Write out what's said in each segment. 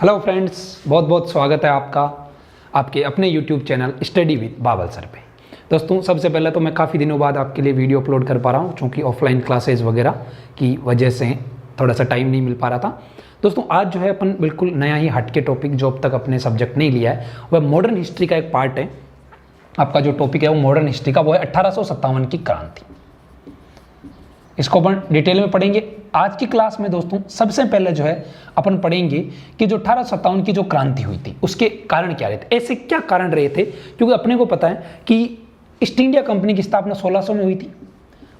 Hello friends, बहुत बहुत स्वागत है आपका आपके अपने YouTube channel study with Babal sir पे। दोस्तों, सबसे पहले तो मैं काफ़ी दिनों बाद आपके लिए वीडियो अपलोड कर पा रहा हूँ, क्योंकि ऑफलाइन क्लासेस वगैरह की वजह से थोड़ा सा टाइम नहीं मिल पा रहा था। दोस्तों, आज जो है अपन बिल्कुल नया ही हटके टॉपिक जो अब तक अपने सब्जेक्ट नहीं लिया है, वह मॉडर्न हिस्ट्री का एक पार्ट है। आपका जो टॉपिक है वो मॉडर्न हिस्ट्री का, वो है 1857 की क्रांति। इसको अपन डिटेल में पढ़ेंगे आज की क्लास में। दोस्तों, सबसे पहले जो है अपन पढ़ेंगे कि जो 1857 की जो क्रांति हुई थी उसके कारण क्या रहे थे, ऐसे क्या कारण रहे थे। क्योंकि अपने को पता है कि ईस्ट इंडिया कंपनी की स्थापना 1600 में हुई थी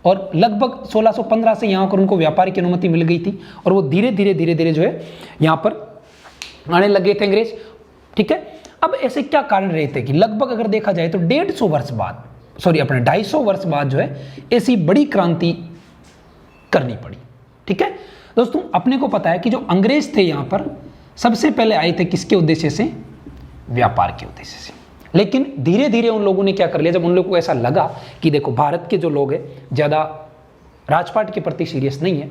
और लगभग 1615 से यहाँ पर उनको व्यापार की अनुमति मिल गई थी और वो धीरे धीरे जो है यहाँ पर आने लगे थे अंग्रेज। ठीक है, अब ऐसे क्या कारण रहे थे कि लगभग अगर देखा जाए तो 150 वर्ष बाद, अपने 250 वर्ष बाद जो है ऐसी बड़ी क्रांति करनी पड़ी। ठीक है दोस्तों, अपने को पता है कि जो अंग्रेज थे यहाँ पर सबसे पहले आए थे किसके उद्देश्य से, व्यापार के उद्देश्य से। लेकिन धीरे धीरे उन लोगों ने क्या कर लिया, जब उन लोगों को ऐसा लगा कि देखो भारत के जो लोग हैं ज़्यादा राजपाट के प्रति सीरियस नहीं है,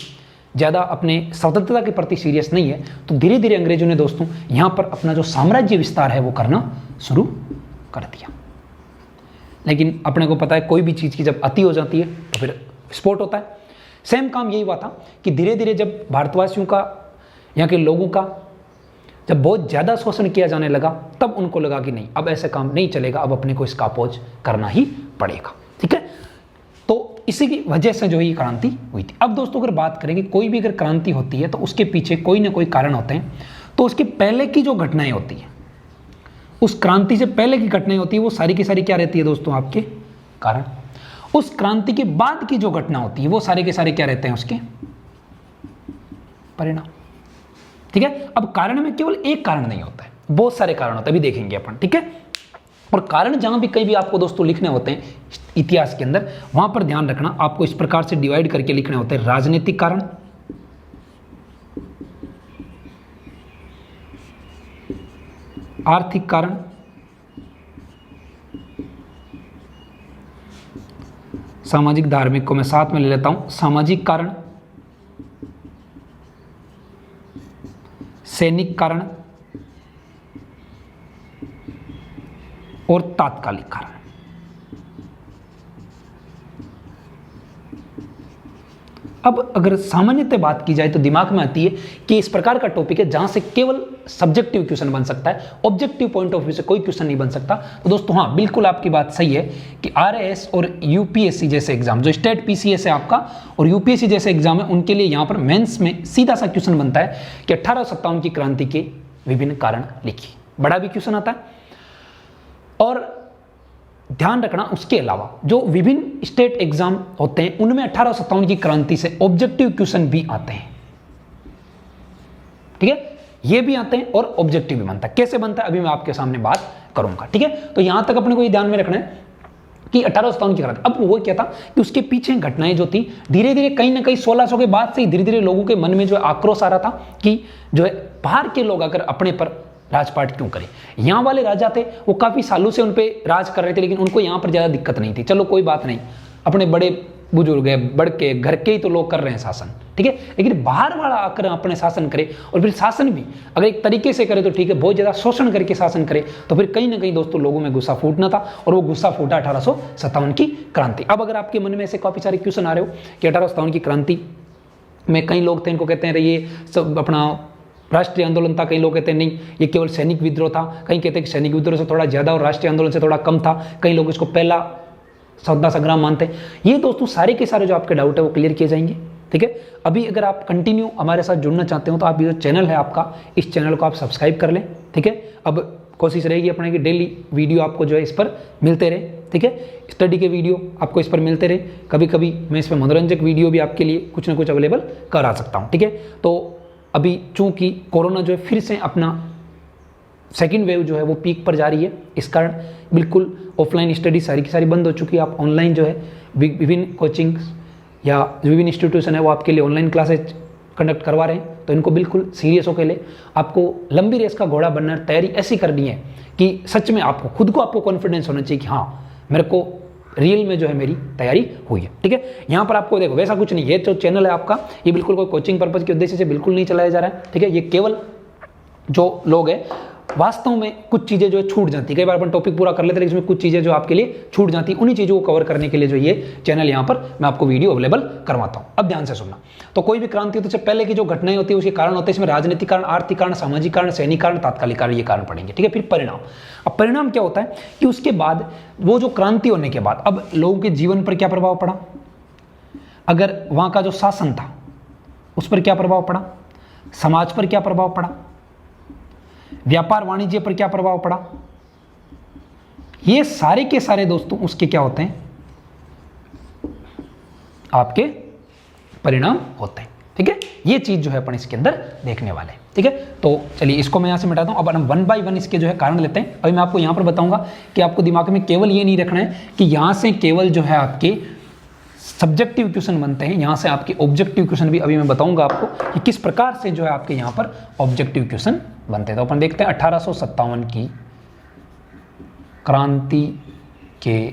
ज़्यादा अपने स्वतंत्रता के प्रति सीरियस नहीं है, तो धीरे धीरे अंग्रेजों ने दोस्तों यहाँ पर अपना जो साम्राज्य विस्तार है वो करना शुरू कर दिया। लेकिन अपने को पता है कोई भी चीज़ की जब अति हो जाती है तो फिर विस्फोट होता है। सेम काम यही हुआ था कि धीरे धीरे जब भारतवासियों का, यहाँ के लोगों का जब बहुत ज़्यादा शोषण किया जाने लगा, तब उनको लगा कि नहीं, अब ऐसे काम नहीं चलेगा, अब अपने को इसका अपोज करना ही पड़ेगा। ठीक है, तो इसी की वजह से जो ये क्रांति हुई थी। अब दोस्तों, अगर बात करेंगे कोई भी अगर क्रांति होती है तो उसके पीछे कोई ना कोई कारण होते हैं। तो उसके पहले की जो घटनाएं होती हैं, उस क्रांति से पहले की घटनाएं होती है, वो सारी की सारी क्या रहती है दोस्तों, आपके कारण। उस क्रांति के बाद की जो घटना होती है वो सारे के सारे क्या रहते हैं, उसके परिणाम। ठीक है, अब कारण में केवल एक कारण नहीं होता है, बहुत सारे कारण होते हैं, अभी देखेंगे अपन। ठीक है, और कारण जहां भी कहीं भी आपको दोस्तों लिखने होते हैं इतिहास के अंदर, वहां पर ध्यान रखना, आपको इस प्रकार से डिवाइड करके लिखने होते हैं। राजनीतिक कारण, आर्थिक कारण, सामाजिक धार्मिक को मैं साथ में ले लेता हूं, सामाजिक कारण, सैनिक कारण और तात्कालिक कारण। अब अगर सामान्यतः बात की जाए तो दिमाग में आती है कि इस प्रकार का टॉपिक है जहां से केवल सब्जेक्टिव क्वेश्चन बन सकता है, ऑब्जेक्टिव पॉइंट ऑफ व्यू से कोई क्वेश्चन नहीं बन सकता। तो दोस्तों हाँ, बिल्कुल आपकी बात सही है कि आरएएस और यूपीएससी जैसे एग्जाम, जो स्टेट पीसीएस है आपका और यूपीएससी जैसे एग्जाम है, उनके लिए यहां पर मेंस में सीधा सा क्वेश्चन बनता है कि 1857 की क्रांति के विभिन्न कारण लिखिए। बड़ा भी क्वेश्चन आता है। और ध्यान रखना, उसके अलावा जो विभिन्न स्टेट एग्जाम होते हैं उनमें 1857 की क्रांति से ऑब्जेक्टिव क्वेश्चन भी आते हैं। ठीक है, ये भी आते हैं और ऑब्जेक्टिव भी बनता है। कैसे बनता है अभी मैं आपके सामने बात करूंगा। ठीक है, तो यहां तक अपने को ये ध्यान में रखना है कि 1857 की क्रांति। अब वो क्या था कि उसके पीछे घटनाएं जो थी, धीरे धीरे कहीं ना कहीं 1600 के बाद से धीरे धीरे लोगों के मन में जो है आक्रोश आ रहा था कि जो है बाहर के लोग अगर अपने पर राजपाट क्यों करें। यहाँ वाले राजा थे वो काफी सालों से उन पे राज कर रहे थे, लेकिन उनको यहाँ पर ज्यादा दिक्कत नहीं थी। चलो कोई बात नहीं, अपने बड़े बुजुर्ग है, बड़ के घर के ही तो लोग कर रहे हैं शासन। ठीक है, लेकिन बाहर वाला आकर अपने शासन करे और फिर शासन भी अगर एक तरीके से करे तो ठीक है, बहुत ज्यादा शोषण करके शासन करे तो फिर कहीं ना कहीं दोस्तों लोगों में गुस्सा फूटना था, और वो गुस्सा फूटा 1857 की क्रांति। अब अगर आपके मन में ऐसे काफी सारे क्वेश्चन आ रहे हो कि 1857 की क्रांति में कई लोग थे, इनको कहते हैं ये सब अपना राष्ट्रीय आंदोलन था, कई लोग कहते हैं नहीं ये केवल सैनिक विद्रोह था, कई कहते हैं कि सैनिक विद्रोह से थोड़ा ज्यादा और राष्ट्रीय आंदोलन से थोड़ा कम था, कई लोग इसको पहला स्वतंत्रता संग्राम मानते हैं। ये दोस्तों सारे के सारे जो आपके डाउट है वो क्लियर किए जाएंगे। ठीक है, अभी अगर आप कंटिन्यू हमारे साथ जुड़ना चाहते हो तो आप ये जो चैनल है आपका, इस चैनल को आप सब्सक्राइब कर लें। ठीक है, अब कोशिश रहेगी अपने की डेली वीडियो आपको जो है इस पर मिलते रहे। ठीक है, स्टडी के वीडियो आपको इस पर मिलते रहे। कभी कभी मैं इस पर मनोरंजक वीडियो भी आपके लिए कुछ ना कुछ अवेलेबल करा सकता हूँ। ठीक है, तो अभी चूंकि कोरोना जो है फिर से अपना सेकेंड वेव जो है वो पीक पर जा रही है, इस कारण बिल्कुल ऑफलाइन स्टडी सारी की सारी बंद हो चुकी है। आप ऑनलाइन जो है विभिन्न कोचिंग्स या विभिन्न इंस्टीट्यूशन है वो आपके लिए ऑनलाइन क्लासेज कंडक्ट करवा रहे हैं, तो इनको बिल्कुल सीरियस होकर ले। आपको लंबी रेस का घोड़ा बनना, तैयारी ऐसी करनी है कि सच में आपको खुद को आपको कॉन्फिडेंस होना चाहिए कि हाँ मेरे को रियल में जो है मेरी तैयारी हुई है। ठीक है, यहाँ पर आपको देखो वैसा कुछ नहीं, ये जो चैनल है आपका ये बिल्कुल कोई कोचिंग पर्पज के उद्देश्य से बिल्कुल नहीं चलाया जा रहा है। ठीक है, ये केवल जो लोग हैं वास्तव में कुछ चीज़ें जो है छूट जाती है। कई बार अपन टॉपिक पूरा कर लेते हैं लेकिन इसमें कुछ चीज़ें जो आपके लिए छूट जाती है, उन्हीं चीज़ों को कवर करने के लिए जो ये चैनल यहाँ पर मैं आपको वीडियो अवेलेबल करवाता हूँ। अब ध्यान से सुनना। तो कोई भी क्रांति होती है, पहले की जो घटनाएं होती है उसके कारण होते हैं, इसमें राजनीतिक कारण, आर्थिक कारण, सामाजिक कारण, सैनिक कारण, तात्कालिक कारण, ये कारण पड़ेंगे। ठीक है, फिर परिणाम। अब परिणाम क्या होता है कि उसके बाद वो जो क्रांति होने के बाद अब लोगों के जीवन पर क्या प्रभाव पड़ा, अगर वहाँ का जो शासन था उस पर क्या प्रभाव पड़ा, समाज पर क्या प्रभाव पड़ा, व्यापार वाणिज्य पर क्या प्रभाव पड़ा, ये सारे के सारे दोस्तों उसके क्या होते हैं, आपके परिणाम होते हैं। ठीक है, ये चीज जो है अपन इसके अंदर देखने वाले हैं। ठीक है, तो चलिए इसको मैं यहां से मिटाता हूं। अब हम 1 बाय 1 इसके जो है कारण लेते हैं। अभी मैं आपको यहां पर बताऊंगा कि आपको दिमाग में केवल ये नहीं रखना है कि यहां से केवल जो है आपके सब्जेक्टिव क्वेश्चन बनते हैं, यहां से आपके ऑब्जेक्टिव क्वेश्चन भी अभी मैं बताऊंगा आपको कि किस प्रकार से जो है आपके यहां पर ऑब्जेक्टिव क्वेश्चन बनते हैं। तो अपन देखते हैं 1857 की क्रांति के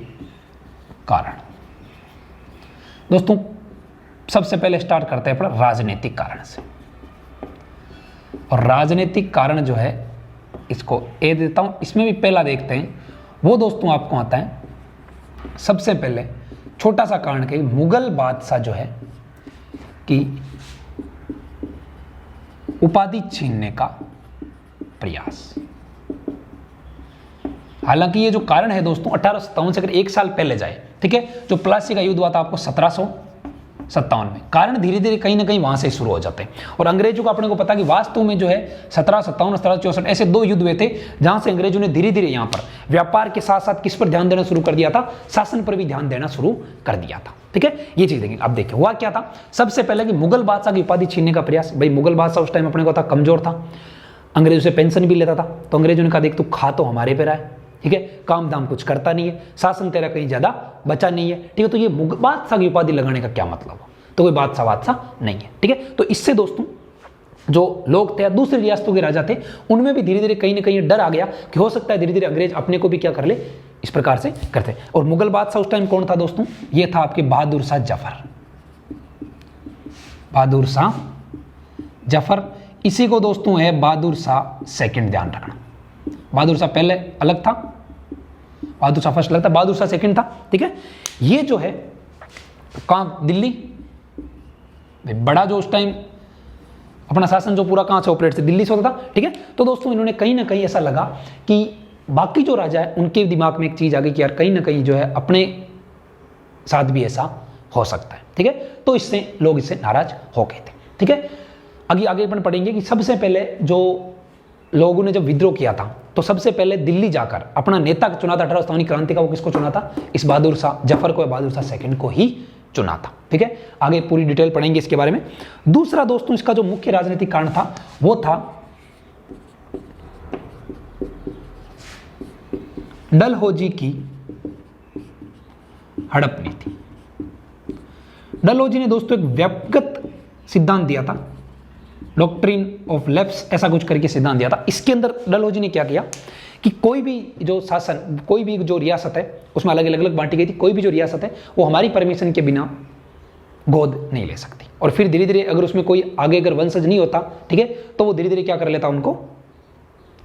कारण। दोस्तों सबसे पहले स्टार्ट करते हैं अपन राजनीतिक कारण से, और राजनीतिक कारण जो है इसको ए देता हूं, इसमें भी पहला देखते हैं वो दोस्तों आपको आता है सबसे पहले छोटा सा कारण कि मुगल बादशाह जो है कि उपाधि छीनने का प्रयास। हालांकि ये जो कारण है दोस्तों 1857 से अगर एक साल पहले जाए, ठीक है, जो प्लासी का युद्ध हुआ था आपको 1757 में, कारण धीरे धीरे कहीं ना कहीं वहां से शुरू हो जाते हैं। और अंग्रेजों को अपने को पता कि वास्तव में जो है 1757 1764 ऐसे 2 युद्ध हुए थे जहां से अंग्रेजों ने धीरे धीरे यहां पर व्यापार के साथ साथ किस पर ध्यान देना शुरू कर दिया था, शासन पर भी ध्यान देना शुरू कर दिया था। ठीक है, ये चीज देखेंगे। अब देखिए हुआ क्या था, सबसे पहले कि मुगल बादशाह की उपाधि छीनने का प्रयास। भाई मुगल बादशाह उस टाइम अपने को था कमजोर था, अंग्रेजों से पेंशन भी लेता था, तो अंग्रेजों ने कहा देख तू खा तो हमारे पे रहा है, ठीक है, काम दाम कुछ करता नहीं है, शासन तेरा कहीं ज्यादा बचा नहीं है, ठीक है, तो ये बादशाह की उपाधि लगाने का क्या मतलब हो, तो कोई बादशाह नहीं है। ठीक है, तो इससे दोस्तों जो लोग थे दूसरी रियासतों के राजा थे उनमें भी धीरे धीरे कहीं ना कहीं डर आ गया कि हो सकता है धीरे धीरे अंग्रेज अपने को भी क्या कर ले, इस प्रकार से करते। और मुगल बादशाह उस टाइम कौन था दोस्तों, ये था आपके बहादुर शाह जफर। बहादुर शाह जफर, इसी को दोस्तों है बहादुर शाह सेकंड, ध्यान रखना। बहादुर शाह पहले अलग था, बहादुर शाह फर्स्ट अलग था, बहादुर शाह सेकंड था। ठीक है, ये जो है कहां, दिल्ली, बड़ा जो उस टाइम अपना शासन जो पूरा कहां से ऑपरेट से, दिल्ली से होता था। ठीक है, तो दोस्तों इन्होंने कहीं ना कहीं ऐसा लगा कि बाकी जो राजा है उनके दिमाग में एक चीज आ गई कि यार कहीं ना कहीं जो है अपने साथ भी ऐसा हो सकता है। ठीक है, तो इससे लोग इससे नाराज हो गए थे। ठीक है, आगे अपन पढ़ेंगे कि सबसे पहले जो लोगों ने जब विद्रोह किया था तो सबसे पहले दिल्ली जाकर अपना नेता चुना था 1857 क्रांति का, वो किसको चुना था, इस बहादुर शाह जफर को, बहादुर शाह सेकंड को ही चुना था। ठीक है, आगे पूरी डिटेल पढ़ेंगे इसके बारे में। दूसरा दोस्तों इसका जो मुख्य राजनीतिक कारण था वो था डलहौजी की हड़प नीति। डलहौजी ने दोस्तों एक व्यक्तिगत सिद्धांत दिया था, डॉक्ट्रिन ऑफ लैप्स ऐसा कुछ करके सिद्धांत दिया था। इसके अंदर डलहौजी ने क्या किया कि कोई भी जो शासन, कोई भी जो रियासत है उसमें अलग अलग बांटी गई थी, कोई भी जो रियासत है वो हमारी परमिशन के बिना गोद नहीं ले सकती। और फिर धीरे धीरे अगर उसमें कोई आगे अगर वंशज नहीं होता, ठीक है, तो वो धीरे धीरे क्या कर लेता, उनको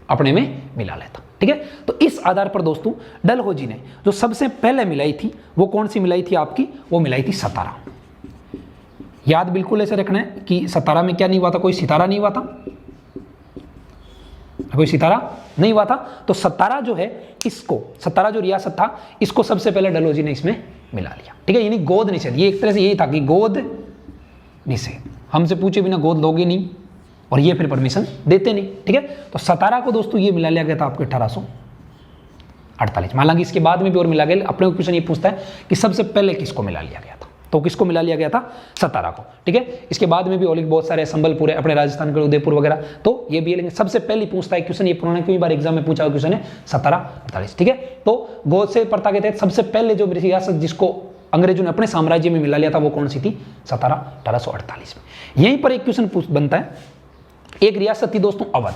अपने में मिला लेता। ठीक है, तो इस आधार पर दोस्तों डलहौजी ने जो सबसे पहले मिलाई थी वो कौन सी मिलाई थी आपकी, वो मिलाई थी सतारा। याद बिल्कुल ऐसे रखना है कि सतारा में क्या नहीं हुआ था, कोई सितारा नहीं हुआ था, कोई सितारा नहीं हुआ था। तो सतारा जो है इसको, सतारा जो रियासत था इसको सबसे पहले डलहौजी ने इसमें मिला लिया। ठीक है, यानी गोद निषेध, ये एक तरह से यही था कि गोद निषेध, हमसे पूछे बिना गोद लोगे नहीं, और ये फिर परमिशन देते नहीं। ठीक है, तो सतारा को दोस्तों ये मिला लिया गया था आपको 1848। हालांकि इसके बाद में भी और मिला गया, अपने को क्वेश्चन ये पूछता है कि सबसे पहले किसको मिला लिया गया था, तो किसको मिला लिया गया था, सतारा को। ठीक है, इसके बाद में भी और बहुत सारे संबलपुर है अपने राजस्थान के, उदयपुर वगैरह, तो ये भी लेंगे। सबसे पहले पूछता है क्वेश्चन, ये पुराना कई बार एग्जाम में पूछा हुआ क्वेश्चन है 1748। ठीक है, तो गोद से प्रथा के तहत सबसे पहले जो रियासत जिसको अंग्रेजों ने अपने साम्राज्य में मिला लिया था वो कौन सी थी, सतारा, 1848 में। यहीं पर एक क्वेश्चन बनता है, एक रियासत थी दोस्तों अवध।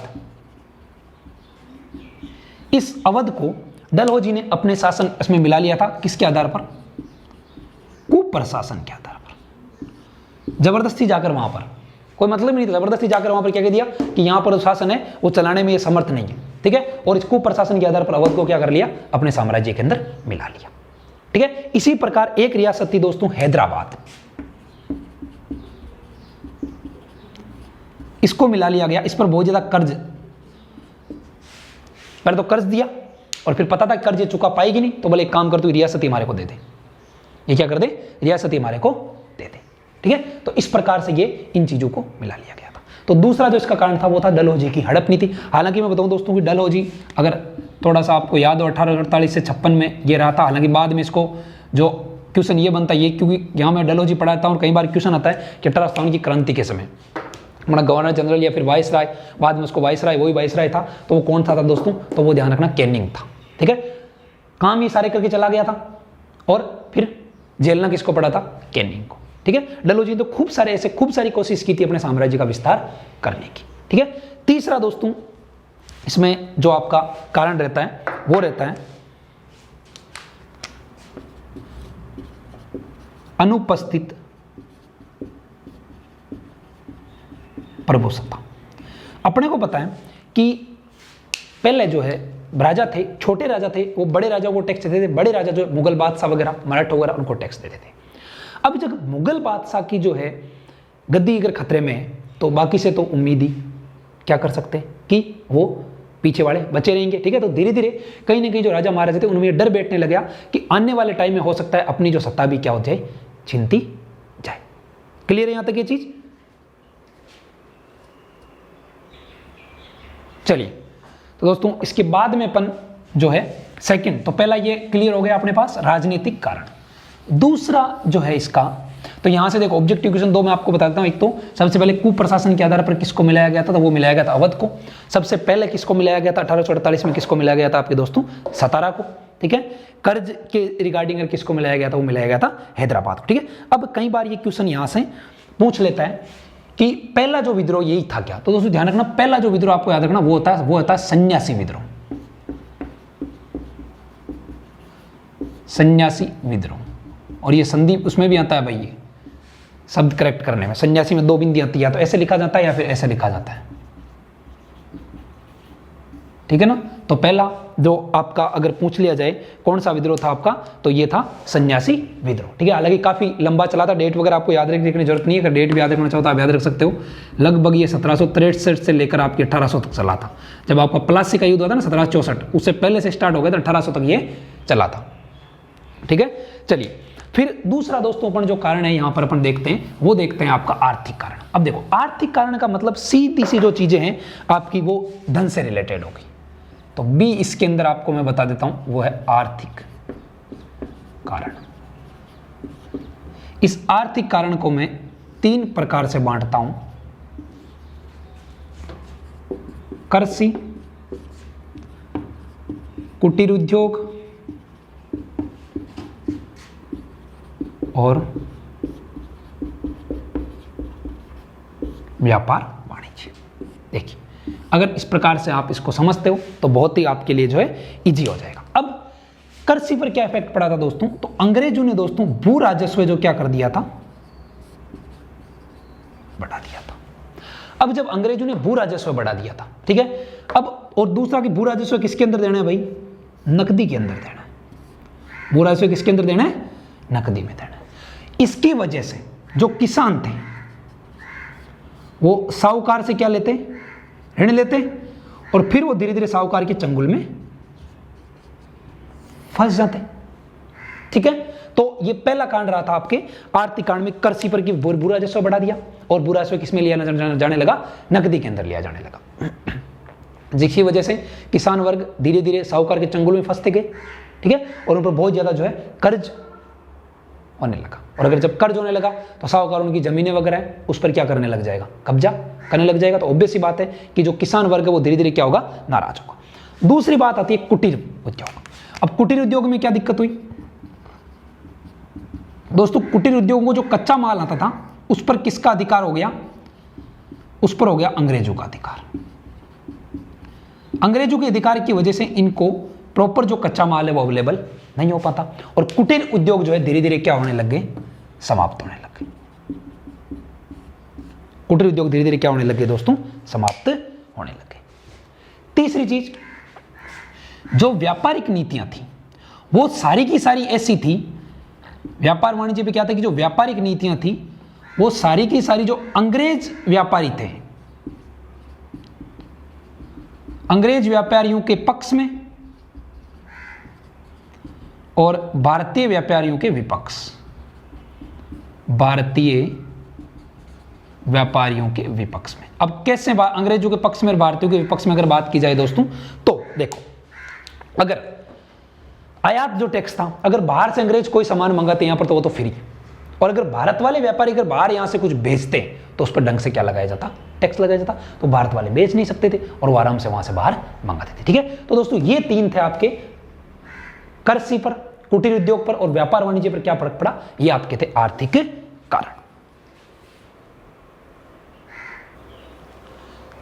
इस अवध को डलहौजी ने अपने शासन इसमें मिला लिया था, किसके आधार पर, कुप्रशासन के आधार पर। जबरदस्ती जाकर वहां पर कोई मतलब ही नहीं था। जबरदस्ती जाकर वहां पर क्या कह दिया कि यहां पर शासन है वो चलाने में ये समर्थ नहीं है, ठीक है। और इस कुप्रशासन के आधार पर अवध को क्या कर लिया, अपने साम्राज्य के अंदर मिला लिया, ठीक है। इसी प्रकार एक रियासत थी दोस्तों हैदराबाद, इसको मिला लिया गया। इस पर बहुत ज्यादा कर्ज, पहले तो कर्ज दिया और फिर पता था कर्ज ये चुका पाएगी नहीं, तो बोले एक काम कर तू रियासत हमारे को दे दे, ये क्या कर दे, रियासत हमारे को दे दे, ठीक है। तो इस प्रकार से ये इन चीजों को मिला लिया गया था। तो दूसरा जो इसका कारण था वो था डलहौजी की हड़प नीति। हालांकि मैं बताऊं दोस्तों कि डलहौजी अगर थोड़ा सा आपको याद हो 1848 से 56 में ये रहा था। हालांकि बाद में इसको जो क्वेश्चन ये बनता है ये, क्योंकि यहाँ मैं डलहौजी पढ़ाता हूँ और कई बार क्वेश्चन आता है कि 1857 की क्रांति के समय हमारा गवर्नर जनरल या फिर वाइस राय, बाद में उसको वाइस राय, वही वाइस राय था, तो वो कौन था दोस्तों, तो वो ध्यान रखना कैनिंग था, ठीक है। काम ये सारे करके चला गया था और फिर झेलना किसको पड़ा था, कैनिंग को, ठीक है। डलहौजी तो खूब सारी कोशिश की थी अपने साम्राज्य का विस्तार करने की, ठीक है। तीसरा दोस्तों इसमें जो आपका कारण रहता है वो रहता है अनुपस्थित प्रभुसत्ता। अपने को पता है कि पहले जो है राजा थे, छोटे राजा थे, वो बड़े राजाओं को टैक्स देते थे। बड़े राजा जो मुगल बादशाह वगैरह, मराठा वगैरह, उनको टैक्स देते थे। अब जब मुगल बादशाह की जो है गद्दी अगर खतरे में है तो बाकी से तो उम्मीद ही क्या कर सकते हैं कि वो पीछे वाले बचे रहेंगे, ठीक है। तो धीरे धीरे कहीं ना कहीं जो राजा महाराजा थे उनमें ये डर बैठने लगा कि आने वाले टाइम में हो सकता है अपनी जो सत्ता भी क्या हो जाए, छिनती जाए। क्लियर है यहां तक ये चीज? चलिए, तो दोस्तों इसके बाद में अपन जो है सेकंड, तो पहला ये क्लियर हो गया अपने पास राजनीतिक कारण। दूसरा जो है इसका, तो यहां से देखो ऑब्जेक्टिव क्वेश्चन दो मैं आपको बता देता हूं। एक तो सबसे पहले कुप्रशासन के आधार पर किसको मिलाया गया था, तो वो मिलाया गया था अवध को। सबसे पहले किसको मिलाया गया था 1848 में, किसको मिलाया गया था आपके दोस्तों, सतारा को, ठीक है। कर्ज के रिगार्डिंग किसको मिलाया गया था, वो मिलाया गया था हैदराबाद को, ठीक है। अब कई बार ये क्वेश्चन यहां से पूछ लेता है कि पहला जो विद्रोह यही था क्या, तो दोस्तों ध्यान रखना पहला जो विद्रोह आपको याद रखना वो होता है सन्यासी विद्रोह। सन्यासी विद्रोह, और ये संधि उसमें भी आता है भाई, ये शब्द करेक्ट करने में सन्यासी में दो बिंदी आती है, या तो ऐसे लिखा जाता है या फिर ऐसे लिखा जाता है, ठीक है ना। तो पहला जो आपका अगर पूछ लिया जाए कौन सा विद्रोह था आपका, तो ये था सन्यासी विद्रोह, ठीक है। हालांकि काफी लंबा चला था, डेट वगैरह आपको याद रखने की जरूरत नहीं है। अगर डेट भी याद रखना चाहो तो आप याद रख सकते हो। लगभग ये 1763 से लेकर आपके 1800 तक चला था। जब आपका प्लासी का युद्ध हुआ था ना 1764, उससे पहले से स्टार्ट हो गया था, 1800 तक ये चला था, ठीक है। चलिए, फिर दूसरा दोस्तों अपन जो कारण है यहां पर अपन देखते हैं, वो देखते हैं आपका आर्थिक कारण। अब देखो आर्थिक कारण का मतलब सीधी सी जो चीजें हैं आपकी वो धन से रिलेटेड होगी। तो बी इसके अंदर आपको मैं बता देता हूं, वो है आर्थिक कारण। इस आर्थिक कारण को मैं 3 प्रकार से बांटता हूं, कृषि, कुटीर उद्योग और व्यापार वाणिज्य। देखिए, अगर इस प्रकार से आप इसको समझते हो तो बहुत ही आपके लिए जो है इजी हो जाएगा। अब कृषि पर क्या इफेक्ट पड़ा था दोस्तों, तो अंग्रेजों ने दोस्तों भू राजस्व जो क्या कर दिया था, बढ़ा दिया था। अब जब अंग्रेजों ने भू राजस्व बढ़ा दिया था, ठीक है। अब और दूसरा कि भू राजस्व किसके अंदर देना है भाई, नकदी के अंदर देना है। भू राजस्व किसके अंदर देना है, नकदी में देना है। इसकी वजह से जो किसान थे वो साहूकार से क्या लेते, ऋण लेते, और फिर वो धीरे धीरे साहूकार के चंगुल में फंस जाते, ठीक है। तो ये पहला कांड रहा था आपके आर्थिक कांड में, कृषि पर की भू राजस्व बढ़ा दिया और भू राजस्व किसमें लिया जाने लगा, नकदी के अंदर लिया जाने लगा, जिसकी वजह से किसान वर्ग धीरे धीरे साहूकार के चंगुल में फंसते गए, ठीक है। और उन पर बहुत ज्यादा जो है कर्ज होने लगा, और अगर जब कर्ज होने लगा तो साहूकार उनकी जमीनें वगैरह है उस पर क्या करने लग जाएगा, कब्जा करने लग जाएगा। तो ऑब्वियस सी बात है कि जो किसान वर्ग है वो धीरे धीरे क्या होगा, नाराज होगा। दूसरी बात आती है कुटीर उद्योग। अब कुटीर उद्योग में क्या दिक्कत हुई दोस्तों, कुटीर उद्योग को जो कच्चा माल आता था उस पर किसका अधिकार हो गया, उस पर हो गया अंग्रेजों का अधिकार। अंग्रेजों के अधिकार की वजह से इनको प्रॉपर जो कच्चा माल है वो अवेलेबल नहीं हो पाता, और कुटीर उद्योग जो है धीरे धीरे क्या होने लग गए, समाप्त होने लग गए। कुटीर उद्योग धीरे धीरे क्या होने लगे दोस्तों, समाप्त होने लगे। तीसरी चीज, जो व्यापारिक नीतियां थी वो सारी की सारी ऐसी थी, व्यापार वाणिज्य पे क्या था कि जो व्यापारिक नीतियां थी वो सारी की सारी जो अंग्रेज व्यापारी थे, अंग्रेज व्यापारियों के पक्ष में और भारतीय व्यापारियों के विपक्ष, भारतीय व्यापारियों के विपक्ष में। अब कैसे अंग्रेजों के पक्ष में और भारतीयों के विपक्ष में अगर बात की जाए दोस्तों, तो देखो, अगर आयात जो टैक्स था, अगर बाहर से अंग्रेज कोई सामान मंगाते यहां पर तो वो तो फ्री, और अगर भारत वाले व्यापारी अगर बाहर यहां से कुछ बेचते तो उस पर ढंग से क्या लगाया जाता, टैक्स लगाया जाता, तो भारत वाले बेच नहीं सकते थे और वो आराम से वहां से बाहर मंगाते थे। ठीक है, तो दोस्तों ये तीन थे आपके, कृषि पर, कुटीर उद्योग पर और व्यापार वाणिज्य पर क्या फर्क पड़ा, ये आपके थे आर्थिक कारण।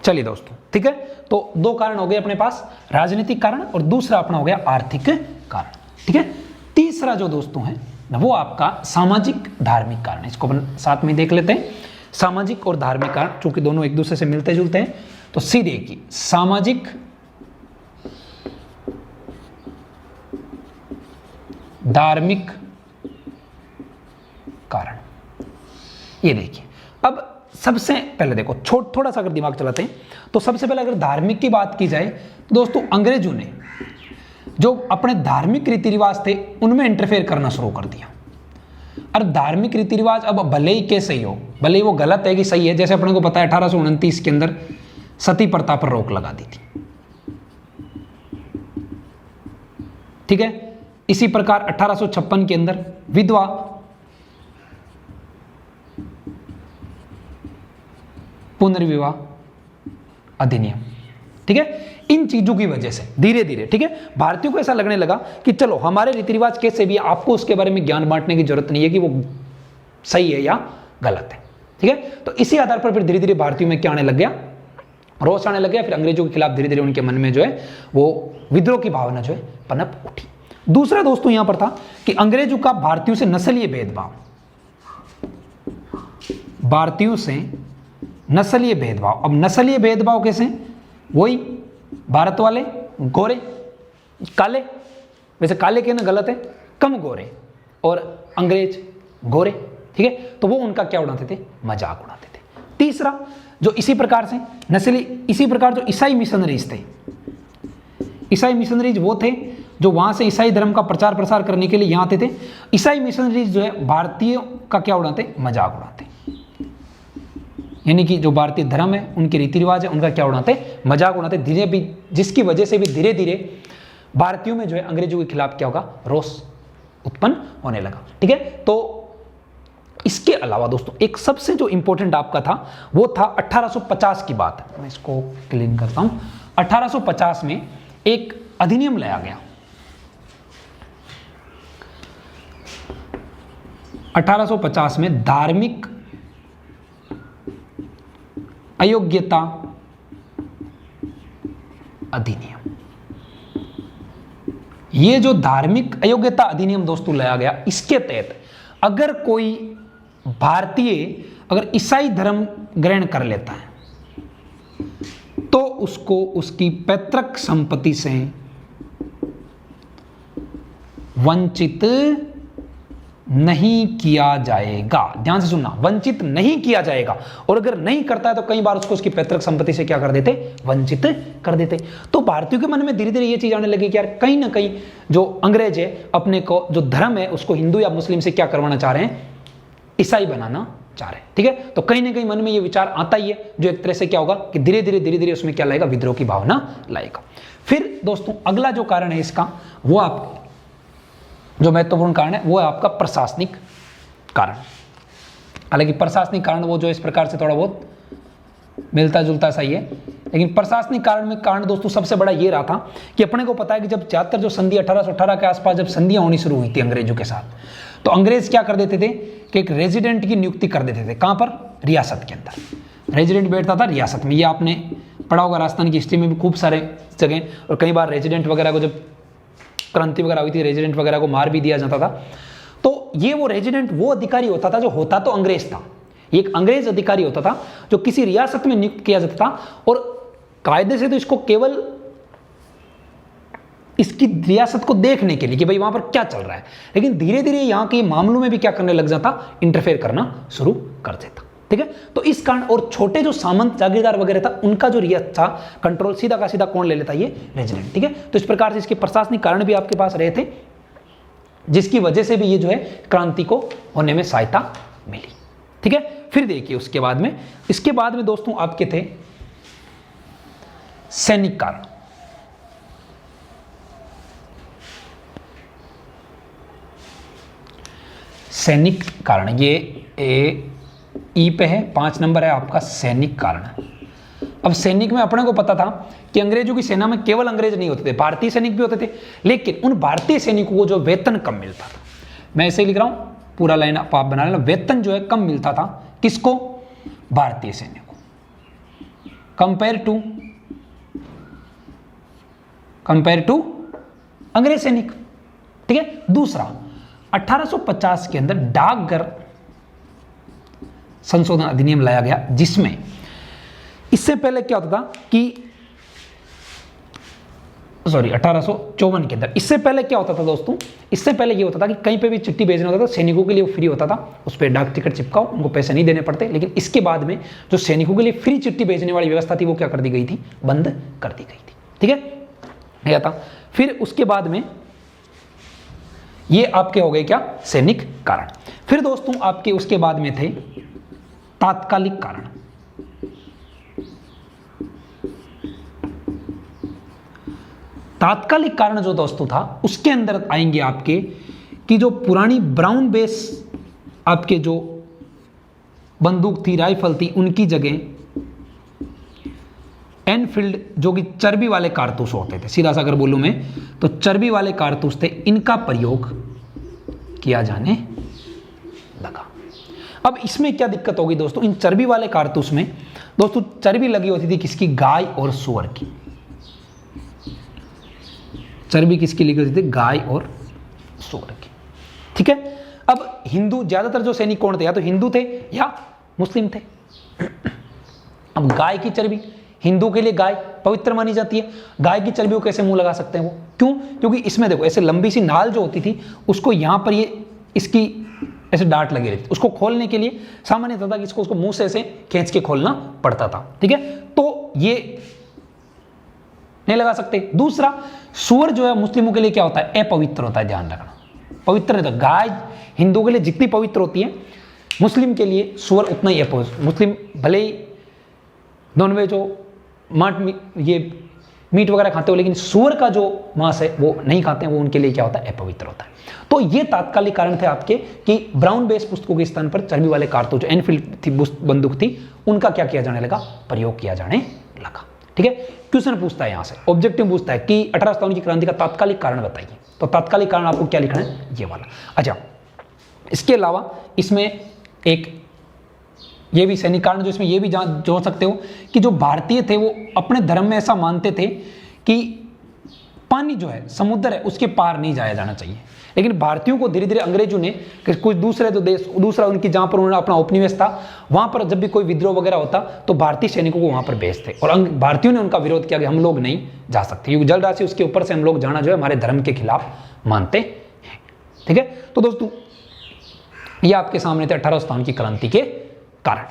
चलिए दोस्तों, ठीक है, तो दो कारण हो गए अपने पास, राजनीतिक कारण और दूसरा अपना हो गया आर्थिक कारण। ठीक है, तीसरा जो दोस्तों है वो आपका सामाजिक धार्मिक कारण है, इसको अपन साथ में देख लेते हैं। सामाजिक और धार्मिक कारण, चूंकि दोनों एक दूसरे से मिलते जुलते हैं, तो सीधे की सामाजिक धार्मिक कारण। ये देखिए, अब सबसे पहले देखो, थोड़ा सा अगर दिमाग चलाते हैं तो सबसे पहले अगर धार्मिक की बात की जाए तो दोस्तों अंग्रेजों ने जो अपने धार्मिक रीति रिवाज थे उनमें इंटरफेयर करना शुरू कर दिया। और धार्मिक रीति रिवाज अब भले ही कैसे ही हो, भले ही वो गलत है कि सही है, जैसे अपने को पता है 1829 के अंदर सती प्रथा पर रोक लगा दी थी। ठीक है, इसी प्रकार 1856 के अंदर विधवा पुनर्विवाह अधिनियम। ठीक है, इन चीजों की वजह से धीरे धीरे, ठीक है, भारतीयों को ऐसा लगने लगा कि चलो हमारे रीति रिवाज कैसे भी, आपको उसके बारे में ज्ञान बांटने की जरूरत नहीं है कि वो सही है या गलत है। ठीक है, तो इसी आधार पर फिर धीरे धीरे भारतीयों में क्या आने लग गया, रोष आने लग गया। फिर अंग्रेजों के खिलाफ धीरे धीरे उनके मन में जो है वो विद्रोह की भावना जो है पनप उठी। दूसरा दोस्तों यहां पर था कि अंग्रेजों का भारतीयों से नस्लीय भेदभाव, भारतीयों से नस्लीय भेदभाव। अब नस्लीय भेदभाव कैसे, वही भारत वाले गोरे काले, वैसे काले कहना गलत है, कम गोरे, और अंग्रेज गोरे। ठीक है, तो वो उनका क्या उड़ाते थे, मजाक उड़ाते थे। तीसरा जो इसी प्रकार से नस्ली, इसी प्रकार जो ईसाई मिशनरीज थे, ईसाई मिशनरीज वो थे जो वहां से ईसाई धर्म का प्रचार प्रसार करने के लिए यहां आते थे। ईसाई मिशनरीज जो है भारतीयों का क्या उड़ाते, मजाक उड़ाते, यानी कि जो भारतीय धर्म है, उनके रीति रिवाज है, उनका क्या उड़ाते, मजाक उड़ाते। धीरे भी, जिसकी वजह से भी धीरे धीरे भारतीयों में जो है अंग्रेजों के खिलाफ क्या होगा, रोष उत्पन्न होने लगा। ठीक है, तो इसके अलावा दोस्तों एक सबसे जो इंपॉर्टेंट आपका था वो था 1850 की बात। मैं इसको क्लीन करता हूं। 1850 में एक अधिनियम लाया गया। 1850 में धार्मिक अयोग्यता अधिनियम। ये जो धार्मिक अयोग्यता अधिनियम दोस्तों लाया गया, इसके तहत अगर कोई भारतीय अगर ईसाई धर्म ग्रहण कर लेता है तो उसको उसकी पैतृक संपत्ति से वंचित नहीं किया जाएगा। ध्यान से सुनना, वंचित नहीं किया जाएगा। और अगर नहीं करता है तो कई बार उसको उसकी पैतृक संपत्ति से क्या कर देते, वंचित कर देते। तो भारतीयों के मन में धीरे धीरे ये चीज आने लगी कि यार कहीं ना कहीं जो अंग्रेज है अपने को जो धर्म है उसको हिंदू या मुस्लिम से क्या करवाना चाह रहे हैं, ईसाई बनाना चाह रहे हैं। ठीक है, तो कहीं ना कहीं मन में ये विचार आता ही है, जो एक तरह से क्या होगा कि धीरे धीरे उसमें क्या लाएगा, विद्रोह की भावना लाएगा। फिर दोस्तों अगला जो कारण है इसका, वो आप जो महत्वपूर्ण कारण है वो है आपका प्रशासनिक कारण। हालांकि प्रशासनिक कारण वो जो इस प्रकार से थोड़ा बहुत मिलता जुलता सा ही है, लेकिन प्रशासनिक कारण में कारण दोस्तों सबसे बड़ा ये रहा था कि अपने को पता है कि जब 74 जो संधि 1818 के आसपास जब संधियां होनी शुरू हुई थी अंग्रेजों के साथ, तो अंग्रेज क्या कर देते थे कि एक रेजिडेंट की नियुक्ति कर देते थे। कहां पर, रियासत के अंदर रेजिडेंट बैठता था रियासत में। ये आपने पढ़ा होगा राजस्थान की हिस्ट्री में भी खूब सारे जगह, और कई बार रेजिडेंट वगैरह को जब क्रांति वगैरह हुई थी रेजिडेंट वगैरह को मार भी दिया जाता था। तो ये वो रेजिडेंट वो अधिकारी होता था जो होता तो अंग्रेज था, एक अंग्रेज अधिकारी होता था जो किसी रियासत में नियुक्त किया जाता था, और कायदे से तो इसको केवल इसकी रियासत को देखने के लिए कि भाई वहां पर क्या चल रहा है, लेकिन धीरे धीरे यहां के मामलों में भी क्या करने लग जाता, इंटरफेयर करना शुरू कर देता। ठीक है, तो इस कारण, और छोटे जो सामंत जागीरदार वगैरह था उनका जो रियासत था कंट्रोल सीधा का सीधा कौन ले लेता, ये रेजिडेंट। ठीक है, तो इस प्रकार से इसके प्रशासनिक कारण भी आपके पास रहे थे, जिसकी वजह से भी ये जो है क्रांति को होने में सहायता मिली। ठीक है, फिर देखिए उसके बाद में, इसके बाद में दोस्तों आपके थे सैनिक कारण। सैनिक कारण ये ई पे है, 5 नंबर है आपका सैनिक कारण। अब सैनिक में अपने को पता था कि अंग्रेजों की सेना में केवल अंग्रेज नहीं होते थे, भारतीय सैनिक भी होते थे, लेकिन उन भारतीय सैनिकों को जो वेतन कम मिलता था, मैं ऐसे ही लिख रहा हूं, पूरा लाइन आप बना लेना, वेतन जो है कम मिलता था किसको, भारतीय सैनिकों, कंपेयर टू अंग्रेज सैनिक। ठीक है, दूसरा 1850 के अंदर डाकघर संशोधन अधिनियम लाया गया, जिसमें इससे पहले क्या होता था कि 1854 के अंदर, इससे पहले क्या होता था दोस्तों, इससे पहले ये होता था कि कहीं पे भी चिट्ठी भेजना होता था सैनिकों के लिए फ्री होता था, उस पर डाक टिकट चिपकाओ, उनको पैसे नहीं देने पड़ते। लेकिन इसके बाद में जो सैनिकों के लिए फ्री चिट्ठी भेजने वाली व्यवस्था थी वो क्या कर दी गई थी, बंद कर दी गई थी। ठीक है, यह था। फिर उसके बाद में ये आपके हो गए क्या, सैनिक कारण। फिर दोस्तों आपके उसके बाद में थे तात्कालिक कारण। तात्कालिक कारण जो दोस्तों था उसके अंदर आएंगे आपके कि जो पुरानी ब्राउन बेस आपके जो बंदूक थी, राइफल थी, उनकी जगह एनफील्ड जो कि चर्बी वाले कारतूस होते थे, सीधा सा अगर बोलूं मैं तो चर्बी वाले कारतूस थे, इनका प्रयोग किया जाने लगा। अब इसमें क्या दिक्कत होगी दोस्तों, इन चर्बी वाले कारतूस में दोस्तों चर्बी लगी होती थी किसकी, गाय और सूअर की। चर्बी किसकी लगी होती थी, गाय और सूअर की। ठीक है, अब हिंदू ज्यादातर जो सैनिक कौन थे, या तो हिंदू थे या मुस्लिम थे। अब गाय की चर्बी, हिंदू के लिए गाय पवित्र मानी जाती है, गाय की चर्बी को कैसे मुंह लगा सकते हैं वो, क्यों, क्योंकि इसमें देखो ऐसे लंबी सी नाल जो होती थी उसको यहां पर ये इसकी ऐसे डांट लगी रहती, उसको खोलने के लिए सामान्य था कि इसको उसको मुंह से ऐसे खींच के खोलना पड़ता था। ठीक है, तो ये नहीं लगा सकते। दूसरा, सूअर जो है मुस्लिमों के लिए क्या होता है, अपवित्र होता है, ध्यान रखना, पवित्र नहीं था। गाय हिंदू के लिए जितनी पवित्र होती है, मुस्लिम के लिए सूअर उतना ही अपवित्र। मुस्लिम भले ही नॉनवेज हो, ये मीट वगैरह खाते हो, लेकिन सूअर का जो मांस है वो नहीं खाते हैं, वो उनके लिए क्या होता है, अपवित्र होता है। तो ये तात्कालिक कारण थे आपके कि ब्राउन बेस पुस्तकों के स्थान पर चर्बी वाले कारतूस जो एनफील्ड थी बंदूक थी, उनका क्या किया जाने लगा, प्रयोग किया जाने लगा। ठीक है, क्वेश्चन पूछता है यहां से, ऑब्जेक्टिव पूछता है कि 1857 की क्रांति का तात्कालिक कारण बताइए। तो तात्कालिक कारण आपको क्या लिखना है, ये वाला। अच्छा, इसके अलावा इसमें एक ये भी सैनिक कारण जो इसमें ये भी जोड़ सकते हो कि जो भारतीय थे वो अपने धर्म में ऐसा मानते थे कि पानी जो है, समुद्र है, उसके पार नहीं जाया जाना चाहिए। लेकिन भारतीयों को धीरे धीरे अंग्रेजों ने कुछ दूसरे जो देश, दूसरा उनकी जहां पर उन्होंने अपना उपनिवेश था, वहां पर जब भी कोई विद्रोह वगैरह होता तो भारतीय सैनिकों को वहां पर भेजते, और भारतीयों ने उनका विरोध किया कि हम लोग नहीं जा सकते, क्योंकि जलराशि उसके ऊपर से हम लोग जाना जो है हमारे धर्म के खिलाफ मानते हैं। ठीक है, तो दोस्तों ये आपके सामने थे 1857 की क्रांति के कारण।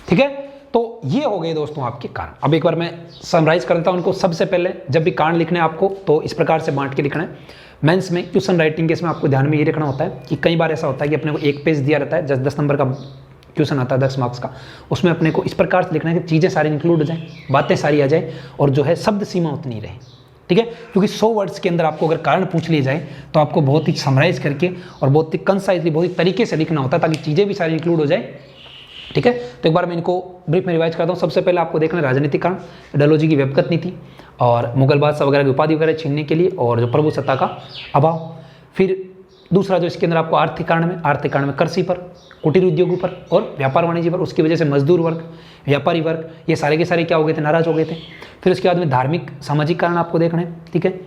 ठीक है, तो ये हो गए दोस्तों आपके कारण। अब एक बार मैं समराइज कर देता हूं उनको। सबसे पहले जब भी कारण लिखना है आपको तो इस प्रकार से बांट के लिखना है। मेंस में क्वेश्चन राइटिंग के इसमें आपको ध्यान में ये रखना होता है कि कई बार ऐसा होता है कि अपने को एक पेज दिया रहता है, 10 नंबर का क्वेश्चन आता है 10 मार्क्स का, उसमें अपने को इस प्रकार से लिखना है कि चीज़ें सारी इंक्लूड हो जाए, बातें सारी आ जाए, और जो है शब्द सीमा उतनी रहे। ठीक है, क्योंकि 100 वर्ड्स के अंदर आपको अगर कारण पूछ लिए जाए तो आपको बहुत ही समराइज करके और बहुत ही कंसाइजली, बहुत ही तरीके से लिखना होता है ताकि चीज़ें भी सारी इंक्लूड हो जाए। ठीक है, तो एक बार मैं इनको ब्रीफ में रिवाइज करता हूँ। सबसे पहले आपको देखना है राजनीतिक कारण, डलहौजी की व्यपगत नीति और मुगल बादशाह वगैरह की उपाधि वगैरह छीनने के लिए और जो प्रभु सत्ता का अभाव। फिर दूसरा जो इसके अंदर आपको आर्थिक कारण में कृषि पर, कुटीर उद्योगों पर और व्यापार वाणिज्य पर, उसकी वजह से मजदूर वर्ग, व्यापारी वर्ग, ये सारे के सारे क्या हो गए थे, नाराज हो गए थे। फिर उसके बाद में धार्मिक सामाजिक कारण आपको देखना है। ठीक है,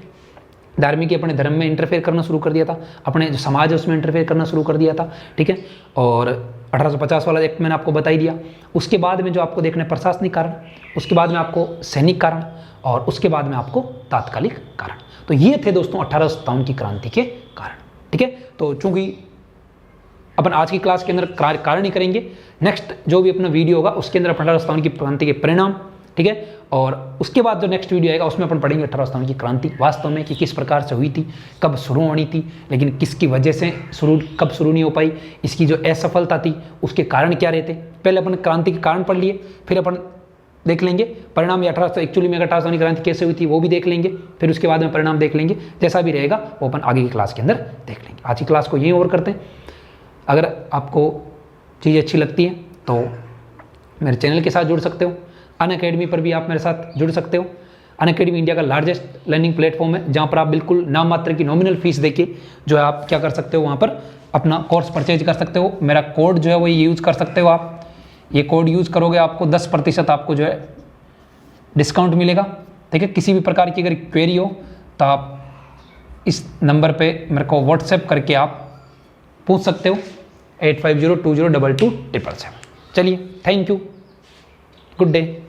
धार्मिक अपने धर्म में इंटरफेयर करना शुरू कर दिया था, अपने जो समाज है उसमें इंटरफेयर करना शुरू कर दिया था, ठीक है। और 1850 वाला एक्ट मैंने आपको बता ही दिया। उसके बाद में जो आपको देखना है प्रशासनिक कारण, उसके बाद में आपको सैनिक कारण, और उसके बाद में आपको तात्कालिक कारण। तो ये थे दोस्तों 1857 की क्रांति के कारण, ठीक है। तो चूंकि अपन आज की क्लास के अंदर कारण ही करेंगे, नेक्स्ट जो भी अपना वीडियो होगा उसके अंदर 1857 की क्रांति के परिणाम, ठीक है। और उसके बाद जो नेक्स्ट वीडियो आएगा उसमें अपन पढ़ेंगे 1857 की क्रांति वास्तव में कि किस प्रकार से हुई थी, कब शुरू होनी थी, लेकिन किसकी वजह से कब शुरू नहीं हो पाई, इसकी जो असफलता थी उसके कारण क्या रहते। पहले अपन क्रांति के कारण पढ़ लिए, फिर अपन देख लेंगे परिणाम, या 1800 एक्चुअली में 1857 की क्रांति कैसे हुई थी वो भी देख लेंगे, फिर उसके बाद में परिणाम देख लेंगे। जैसा भी रहेगा वो अपन आगे की क्लास के अंदर देख लेंगे। आज की क्लास को यहीं ओवर करते हैं। अगर आपको चीज़ अच्छी लगती है तो मेरे चैनल के साथ जुड़ सकते हो, अनअकैडमी पर भी आप मेरे साथ जुड़ सकते हो। अनअकैडमी इंडिया का लार्जेस्ट लर्निंग प्लेटफॉर्म है, जहाँ पर आप बिल्कुल नाम मात्र की नॉमिनल फीस देके जो है आप क्या कर सकते हो, वहाँ पर अपना कोर्स परचेज कर सकते हो। मेरा कोड जो है वो यूज़ कर सकते हो आप, ये कोड यूज़ करोगे आपको 10% आपको जो है डिस्काउंट मिलेगा, ठीक है। किसी भी प्रकार की अगर क्वेरी हो तो आप इस नंबर पे मेरे को व्हाट्सएप करके आप पूछ सकते हो, 8502022277। चलिए, थैंक यू, गुड डे।